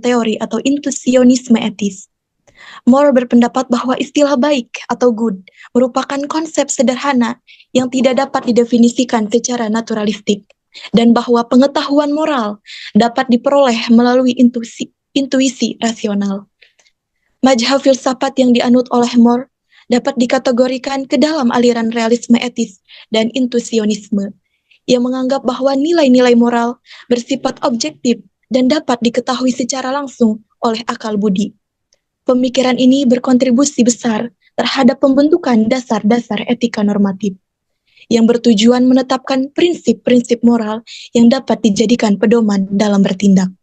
teori atau intuisionisme etis. Moore berpendapat bahwa istilah baik atau good merupakan konsep sederhana yang tidak dapat didefinisikan secara naturalistik, dan bahwa pengetahuan moral dapat diperoleh melalui intuisi rasional. Mazhab filsafat yang dianut oleh Moore dapat dikategorikan ke dalam aliran realisme etis dan intuisionisme, yang menganggap bahwa nilai-nilai moral bersifat objektif dan dapat diketahui secara langsung oleh akal budi. Pemikiran ini berkontribusi besar terhadap pembentukan dasar-dasar etika normatif, yang bertujuan menetapkan prinsip-prinsip moral yang dapat dijadikan pedoman dalam bertindak.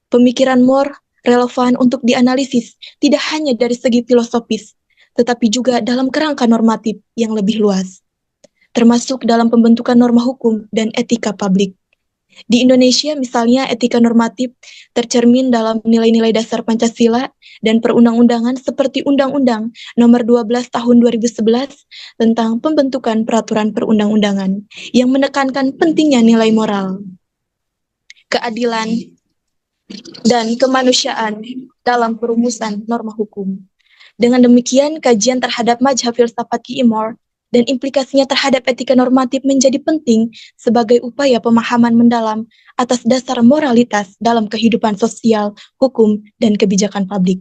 Pemikiran Moore relevan untuk dianalisis tidak hanya dari segi filosofis, tetapi juga dalam kerangka normatif yang lebih luas, termasuk dalam pembentukan norma hukum dan etika publik. Di Indonesia, misalnya, etika normatif tercermin dalam nilai-nilai dasar Pancasila dan perundang-undangan seperti Undang-Undang Nomor 12 Tahun 2011 tentang pembentukan peraturan perundang-undangan yang menekankan pentingnya nilai moral, keadilan, dan kemanusiaan dalam perumusan norma hukum. Dengan demikian, kajian terhadap mazhab filsafat Guy Moore dan implikasinya terhadap etika normatif menjadi penting sebagai upaya pemahaman mendalam atas dasar moralitas dalam kehidupan sosial, hukum, dan kebijakan publik.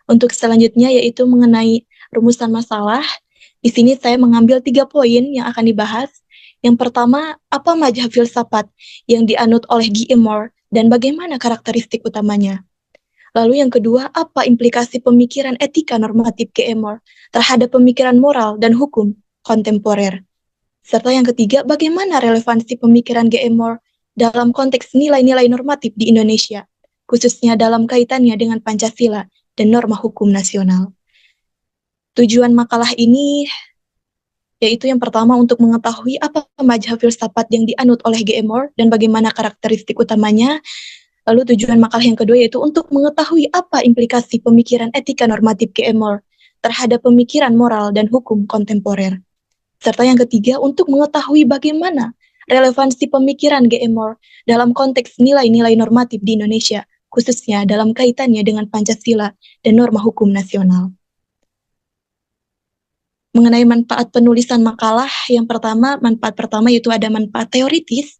Untuk selanjutnya yaitu mengenai rumusan masalah. Di sini saya mengambil 3 poin yang akan dibahas. Yang pertama, apa mazhab filsafat yang dianut oleh Guy Moore dan bagaimana karakteristik utamanya? Lalu yang kedua, apa implikasi pemikiran etika normatif Guy Moore terhadap pemikiran moral dan hukum kontemporer? Serta yang ketiga, bagaimana relevansi pemikiran Guy Moore dalam konteks nilai-nilai normatif di Indonesia, khususnya dalam kaitannya dengan Pancasila dan norma hukum nasional. Tujuan makalah ini yaitu yang pertama untuk mengetahui apa mazhab filsafat yang dianut oleh Guy Moore dan bagaimana karakteristik utamanya. Lalu tujuan makalah yang kedua yaitu untuk mengetahui apa implikasi pemikiran etika normatif Guy Moore terhadap pemikiran moral dan hukum kontemporer. Serta yang ketiga untuk mengetahui bagaimana relevansi pemikiran Guy Moore dalam konteks nilai-nilai normatif di Indonesia, khususnya dalam kaitannya dengan Pancasila dan norma hukum nasional. Mengenai manfaat penulisan makalah, yang pertama, manfaat pertama yaitu ada manfaat teoritis,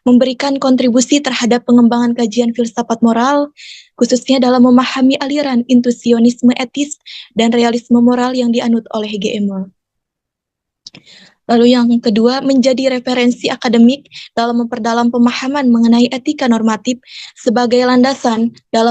memberikan kontribusi terhadap pengembangan kajian filsafat moral, khususnya dalam memahami aliran intuisionisme etis dan realisme moral yang dianut oleh Guy Moore. Lalu yang kedua, menjadi referensi akademik dalam memperdalam pemahaman mengenai etika normatif sebagai landasan dalam